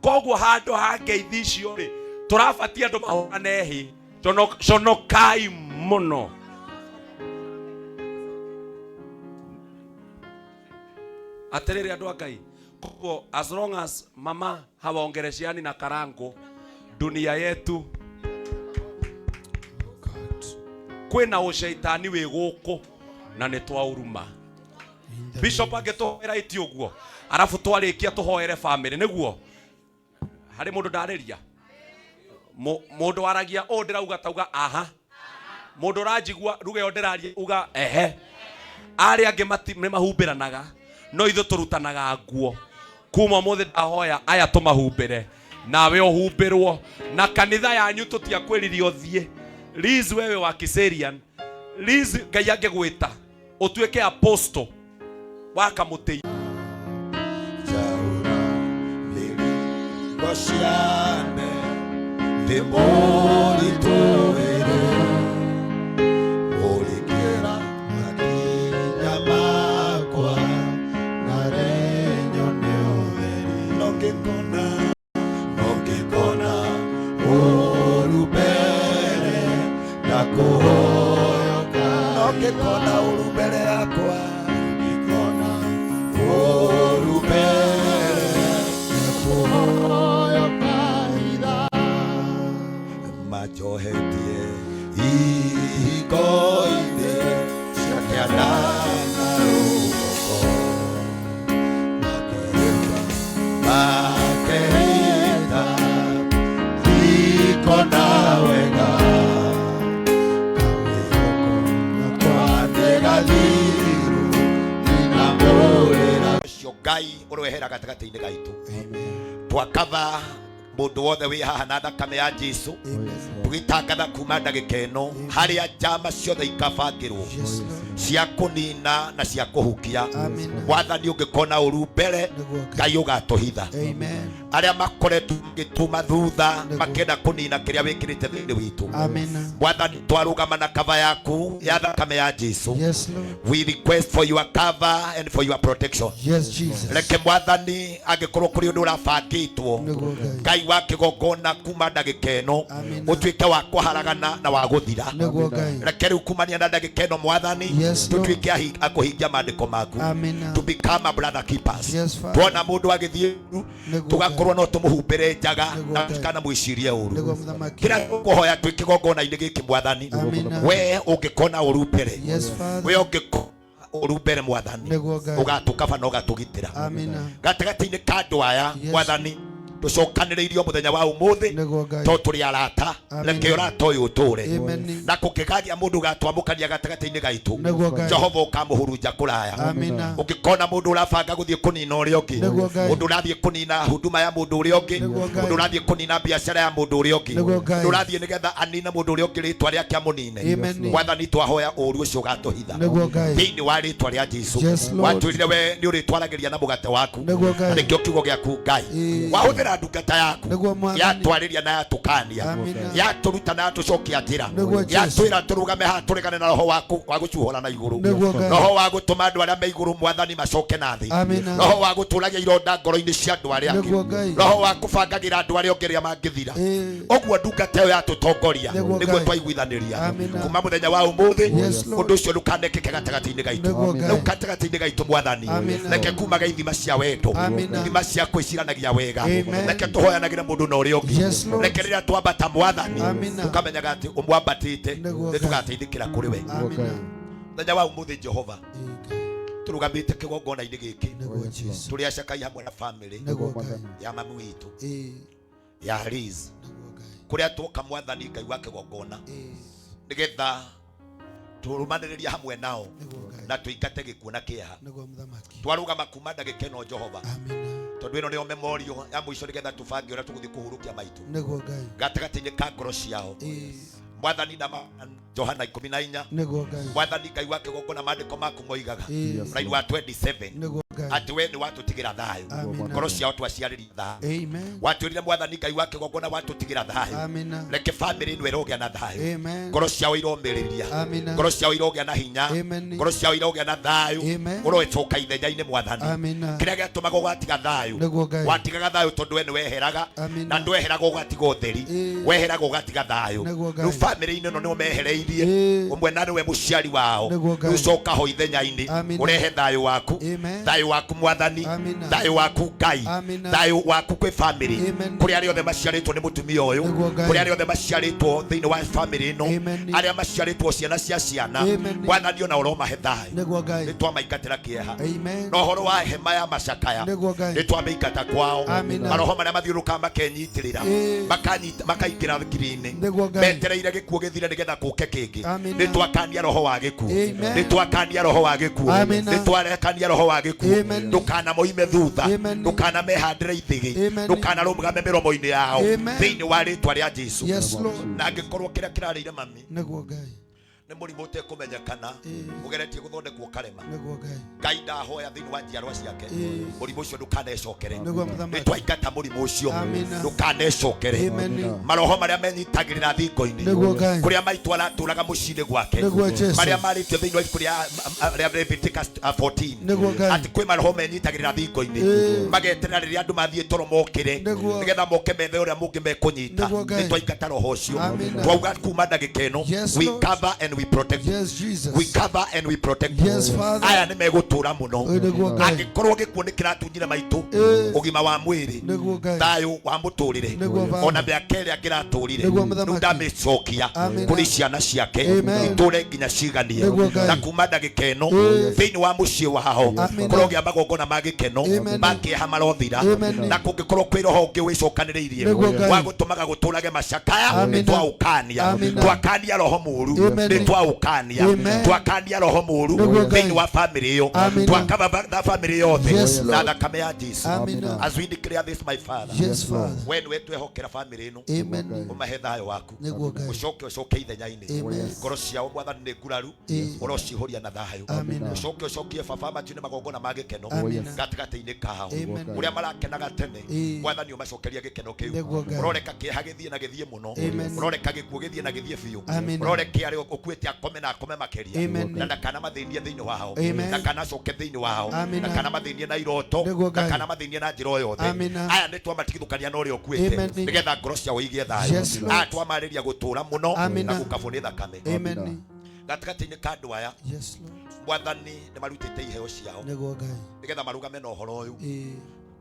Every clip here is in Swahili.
koguo hando hake ithicio ri turabatia andu mahorane hi conokai muno. Aterere andu Ngai, koguo as long as mama hawaongereshiani na karango dunia yetu kwina ushaitani wi guku na ni twauruma. Bishop agituhera iti uguo arafu twarikia tuhoere family niguo hari mundu ndariria mundu aragia o ndirauga tauga aha mundu ranjigua ruge o ndiraria uga ehe ari ange ni mahumbiranaga no ithu turutanaga nguo kuma muthe ndahoya aya tumahumbire nawe uhumbirwo na kanitha yanyu tutiakwiririo thie Liz wewe wa Kiserian Liz Ngai angegwita utuike apostle waka mutei jaura lili goshiane demori toere olikera makinya makwa narenyo neoveri nokikona urubere nakuhoyoka nokikona urubere yakwa majohetie igoine shakianana rugoko makeita ikona wega kaweko nakwandega liru ninamorera Ngai urwehera gatagati-ini gaitu twakava mundu wothe wi haha na thakame ya Jesu tugitangatha kuma ndagika ino haria njama ciothe ikabangirwo cia kunina na cia kuhukia wathani ungikona uru mbere Ngai ugatuhitha aria makoretwo gituma thutha makenda kunina kiria wikirite thini witu wathani twarugama na kava yaku ya thakame ya Jesu we request for your cover and for your protection reke mwathani angikorwo kuri undu urabangitwo Ngai wa kigongona kuma ndagika ino utuike wa kuharagana na wa guthira reke riu kumania na ndagika ino mwathani tutuike akuhingia maandiko maku to become a brother keepers tuona mundu agithie tugakorwo no tumuhumbire njaga na tukana mwicirie uru kira kuhoya twikigongona ine giki mwathani we ungikona uru mbere we ungikona uru mbere mwathani ugatukaba no gatugitira gatagati-ini ka andu aya mwathani tucokaniriirio muthenya wa umuthi to turi arata reke urata uyu uture na kukigagia mundu gatwamukania gatagati-ini gaitu Jehova ukamuhurunja kuraya ukikona mundu urabanga guthie kunina uria ungi mundu urathie kunina huduma ya mundu uria ungi mundu urathie kunina biashara ya mundu uria ungi mundu urathie nigetha anina mundu uria ungi ritwa riake amunine mwathani twahoya uru ucio gatuhitha thiini wa ritwa ria Jesu watwirire we ni uritwaragiria na mugate waku nikio kiugo giaku Ngai wahuthira ndungata yaku yatwariria na yatukania yaturuta na yatucokia njira yatwira turugame ha turegane na roho waku wa gucuhora na iguru roho wa gutuma andu aria me iguru mwathani macoke na thi roho wa guturagia ironda ngoro-ini cia andu aria angi roho wa kubangagira andu aria ongeria mangithira oguo ndungata yo yatutongoria niguo twaiguithaniria kuma muthenya wa umuthi undu ucio ndukanekeke gatagati-ini gaitu riu gatagati-ini gaitu mwathani reke kumaga ithima cia wendo ithima cia kwiciranagia wega reke tuhoyanagira mundu na uria ungi reke riria twambata mwathani tukamenyaga ati umwambatite ni tugateithikira kuri we muthenya wa umuthi Jehova turugamite kigongona-ini giki turi acakai hamwe na family ya mami witu ya Liz kuria tuka mwathani Ngai wa kigongona nigetha turumaniriria hamwe nao na tuingate gikuona kiha twarugama kuma ndagika ino Jehova tondu ino nio memorio ya mwisho nigetha tubange uria tuguthie kuhurukia maitu gatagati-ini ka ngoro ciao mwathani na Johana 14 mwathani Ngai wa kigongona maandiko maku moigaga raini wa 27 ati we ni watu tigira thayo ngoro cia watu aciarĩria thayo Amen. watwĩrire mwathani Ngai wake gongona watu tigira thayo Amen. reke family ĩno ĩrogĩa na thayo Amen. ngoro ciao iromĩrĩria Amen. ngoro ciao irogĩa na hinya Amen. ngoro ciao irogĩa na thayo Amen. ngoro ĩcoka ithenya-inĩ mwathani Amen. kĩrĩa gĩatũmaga ũgatiga thayo Nĩguo Ngai. watigaga thayo tondũ we nĩ weheraga Amen. na ndweheraga ũgatiga ũtheri weheraga ũgatiga thayo Nĩguo Ngai. rĩu family-inĩ ĩno nĩ ũmehereirie ũmwe na nĩwe mũciari wao Nĩguo Ngai. rĩu coka ho ithenya-inĩ Amen. ũrehe thayo waku Amen. thayo waku mwathani Amen. thayo waku Ngai Amen. thayo waku kwĩ family Amen. kũrĩ arĩa othe maciarĩtwo nĩ mũtumia ũyũ Nĩguo Ngai. kũrĩ arĩa othe maciarĩtwo thĩinĩ wa family ĩno Amen. arĩa maciarĩtwo ciana cia ciana Amen. mwathani ona ũromahe thayo Nĩguo Ngai. nĩ twamaingatĩra kĩeha Amen. na ũhoro wa hema ya macakaya Nĩguo Ngai. nĩ twamaingata kwao Amen. maroho marĩa mathiũrũrũkaga makenyitĩrĩra makaingĩra ngiri-inĩ Nĩguo Ngai. metereire gĩkuũ gĩthire nĩgetha kũke kĩngĩ Amen. nĩ twakania roho wa gĩkuũ Amen. nĩ twakania roho wa gĩkuũ Amen. nĩ twarekania roho wa gĩkuũ Amen. ndũkanamoime thutha Amen. ndũkanamehandĩre ithĩgĩ Amen. ndũkanarũgame mĩromo-inĩ yao Amen. thĩinĩ wa rĩtwa rĩa Jesũ Yes, Lord. na angĩkorwo kĩrĩa kĩrarĩire mami Nĩguo Ngai. nĩ mũrimũ ũtekũmenyekana ũgeretie gũthondekwo karema Nĩguo Ngai. Ngai ndahoya thĩinĩ wa njiarwa ciake Ĩĩ. mũrimũ ũcio ndũkanecokere Nĩguo nĩ Mũthamaki. twaingata mũrimũ ũcio Amina. ndũkanecokere Amen. maroho marĩa menyitagĩrĩra thingo-inĩ Nĩguo Ngai. kũrĩa maitũ aratũraga mũciĩ-inĩ gwake Nĩguo Jesũ. marĩa marĩtio thĩinĩ wa ibuku rĩa Leviticus 14 Nĩguo Ngai. atĩ kwĩ maroho menyitagĩrĩra thingo-inĩ Ĩĩ. mageterera rĩrĩa andũ mathiĩ toro mokĩre Nĩguo. nĩgetha moke methe ũrĩa mũngĩ mekũnyita Nĩguo Ngai. nĩ twaingata roho ũcio Amina. twauga kuma ndagĩka ĩno Yes, we Lord. cover and we protect Yes, Jesus. we cover and we protect Yes, Father. aya nĩ megũtũra mũno Nĩguo Ngai. angĩkorwo gĩkuũ nĩ kĩratunyire maitũ Ĩĩ. ũgima wa mwĩrĩ Nĩguo Ngai. thayũ wa mũtũrĩre Nĩguo Baba. ona mĩaka ĩrĩa angĩratũrire Nĩguo rĩu Mũthamaki. ndamĩcokia Amina. kũrĩ ciana ciake Amen. itũre nginya ciganie Nĩguo Ngai. na kuma ndagĩka ĩno Ĩĩ. thĩinĩ wa mũciĩ wao Amina. kũrogĩa magongona ma gĩkeno Amen. makĩeha marothira Amen. na kũngĩkorwo kwĩ roho ũngĩ wĩcokanĩrĩirie Nĩguo Ngai. wa gũtũmaga gũtũrage macakaya nĩ Amina. twaũkania Amina. twakania roho mũũru Amen. nĩ twaũkania Amen. twakania roho mũũru Nĩguo Ngai. thĩinĩ wa family ĩyo Amina. twakaba family yothe Yes, na Lord. thakame ya Jesũ Amina. as we declare this my father Yes, Father. we nĩwe twehokera family ĩno Amen. ũmahe thayũ waku Nĩguo Ngai. ũcoke ithenya-inĩ Amen. ngoro ciao mwathani nĩ nguraru Ĩĩ. ũrocihoria na thayũ Amina. ũcokie baba matu-inĩ magongona ma gĩkeno Amina. gatagatĩ-inĩ kao Amen. ũrĩa marakenaga tene Ĩĩ. mwathani ũmacokeria gĩkeno kĩu Nĩguo Ngai. ũroreka kĩeha gĩthiĩ na gĩthiĩ mũno Amen. ũroreka gĩkuũ gĩthiĩ na gĩthiĩ biũ Amina. ũroreke arĩa ũkuĩte akome na akome makĩria Amen. na ndakanamathĩnie thĩinĩ wao Amen. ndakanacoke thĩinĩ wao Amina. ndakanamathĩnie na iroto Nĩguo Ngai. ndakanamathĩnie na njĩra o yothe Amina. aya nĩ twamatigithũkania na ũrĩa ũkuĩte Amen. nĩgetha ngoro ciao igĩe thayũ Yes, Lord. aya twamarĩria gũtũũra mũno Amina. na gũkabwo nĩ thakame Amen. gatagatĩ-inĩ ka andũ aya Yes, Lord. mwathani nĩ marutĩte iheo ciao Nĩguo Ngai. nĩgetha marũgame na ũhoro ũyũ Ĩĩ.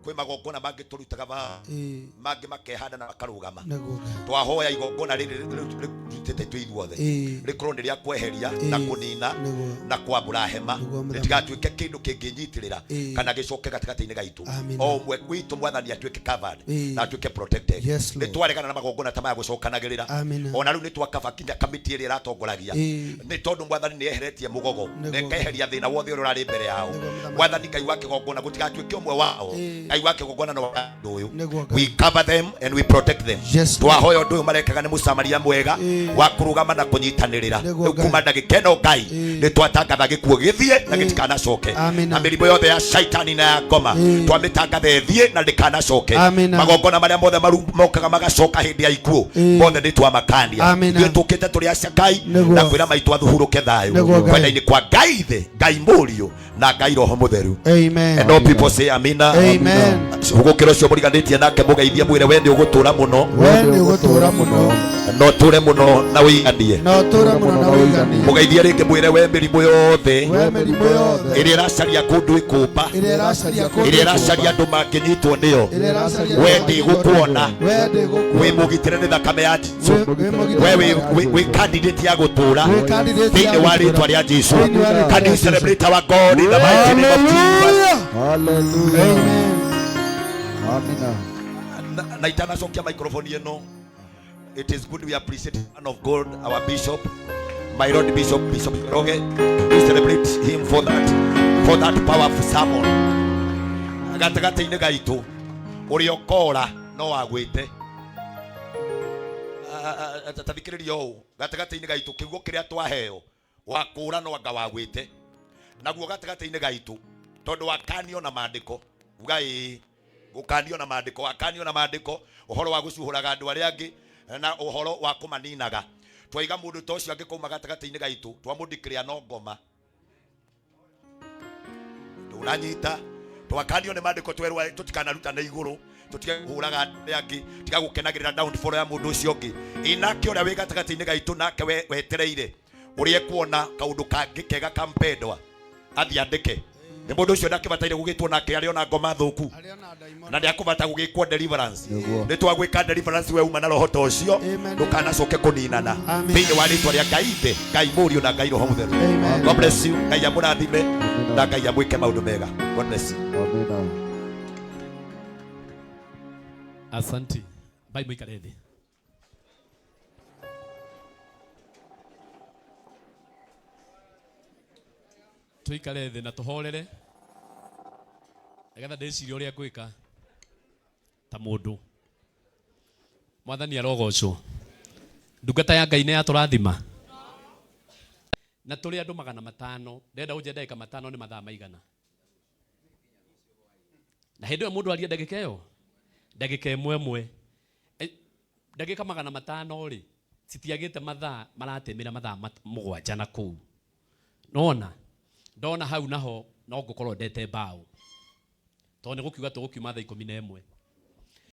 kwĩ magongona mangĩ tũrutaga Ĩĩ. mangĩ makehanda na makarũgama Nĩguo Ngai. twahoya igongona rĩrĩ rĩrutĩte twĩ ithuothe Ĩĩ. rĩkorwo nĩ rĩa kweheria na Ĩĩ. kũnina Nĩguo. na kwambũra hema Nĩguo Mũthamaki. rĩtigatuĩke kĩndũ kĩngĩnyitĩrĩra Ĩĩ. kana gĩcoke gatagatĩ-inĩ gaitũ Amina. o ũmwe witũ mwathani atuĩke covered Ĩĩ. na atuĩke protected Yes, nĩ Lord. twaregana na magongona ta maya gũcokanagĩrĩra Amina. ona rĩu nĩ twakaba kinya kamĩtĩ ĩrĩa ĩratongoragia Ĩĩ. nĩ tondũ mwathani nĩ eheretie mũgogo na Nĩguo. ĩkeheria thĩna wothe ũrĩa ũrarĩ mbere yao Nĩguo Mũthamaki. mwathani Ngai wa kĩgongona gũtigatuĩke ũmwe wao Ĩĩ. Ngai wa kĩgongona no andũ ũyũ Nĩguo Ngai. we cover them and we protect them Yes, Lord. twahoya ũndũ ũyũ marekaga nĩ mũsamaria mwega Ĩĩ. wa kũrũgama na kũnyitanĩrĩra Nĩguo rĩu Ngai. kuma ndagĩka ĩno Ngai Ĩĩ. nĩ twatangatha gĩkuũ gĩthiĩ na Ĩĩ. gĩtikanacoke Amina. na mĩrimũ yothe ya shaitani na ya ngoma Ĩĩ. twamĩtangatha ĩthiĩ na ndĩkanacoke Amina. magongona marĩa mothe mokaga magacoka hĩndĩ ya ikuũ Ĩĩ. mothe nĩ twamakania Amina. ithuĩ tũkĩte tũrĩ acakai Nĩguo. na kwĩra maitũ athuhurũke thayũ Nĩguo Ngai. kwenda-inĩ kwa Ngai thĩ Ngai mũriũ na Ngai roho mũtheru Amen. and all people say amina Amen. ũgũkĩra ũcio mũriganĩtie nake mũgeithie mwĩre we nĩ ũgũtũũra mũno We nĩ ũgũtũũra mũno no tũre mũno na wĩiganie na ũtũũre mũno na wĩiganie. mũgeithie rĩngĩ mwĩre we mĩrimũ yothe We mĩrimũ yothe ĩrĩa ĩracaria kũndũ ĩkũmba ĩrĩa ĩracaria kũndũ ĩrĩa ĩracaria andũ mangĩnyitwo nĩyo ĩrĩa ĩracaria we kũndũ ndĩgũkuona we ndĩgũkuona. wĩ mũgitĩre nĩ thakame ya Jesũ Wĩ mũgitĩre we nĩ thakame ya wĩ candidate ya gũtũũra Wĩ candidate ya thĩinĩ wa gũtũũra. rĩtwa rĩa Jesũ Thĩinĩ wa rĩtwa can rĩa you Jesũ. celebrate our God in the mighty name of Jesus Hallelujah. Amen. na itanacokia microphone ĩno it is good we appreciate the man of God our bishop my Lord Bishop Roge we celebrate him for that powerful sermon gatagatĩ-inĩ gaitũ ũrĩa ũkora no wagwĩte tathikĩrĩria ũũ gatagatĩ-inĩ gaitũ kĩugo kĩrĩa twaheo wakũra no anga wagwĩte naguo gatagatĩ-inĩ gaitũ tondu wakanio na maandiko ugai gukanio na maandiko wakanio na maandiko uhoro wa gucuhuraga andu aria angi na uhoro wa kumaninaga twaiga mundu tocio angikoma gatagati-ini gaitu twamudikria no ngoma tunanyita twakanio ni maandiko twerwa tutikanaruta na iguru tutige kuhuraga andu angi tiga gukenagirira downfall ya mundu ucio ungi inake uria wi gatagati-ini gaitu nake wetereire urie kuona kaundu kangi kega kampendwa athiandike ni mundu ucio ndakibataire gugitwo nake ari ona ngoma thuku na ndi akubata gugikwo deliverance ni twagwika deliverance we uma na roho ta ucio ndukanacoke kuninana thiini wa ritwa ria Ngai Murio na Ngai Roho Mutheru. God bless you. Ngai amurathime na Ngai amwike maundu mega. God bless you. Asante. Bye mwikare thi. Tuikare thi na tuhorere. Agatha ndeciria uria gwika ta mundu. Mwathani arogocwo. Ndungata ya Ngai ne aturathima. Na tuli andu 500 ndenda uje ndagika 5 ni mathaa maigana. Na hindi mundu aria ndagika iyo ndagika imwe ndagika 500 ri citiagite mathaa maratemira mathaa 7 na kuu nona ndona hau naho no ngukorwo ndete mbao to ni gukiuga tugukiuma thaa 11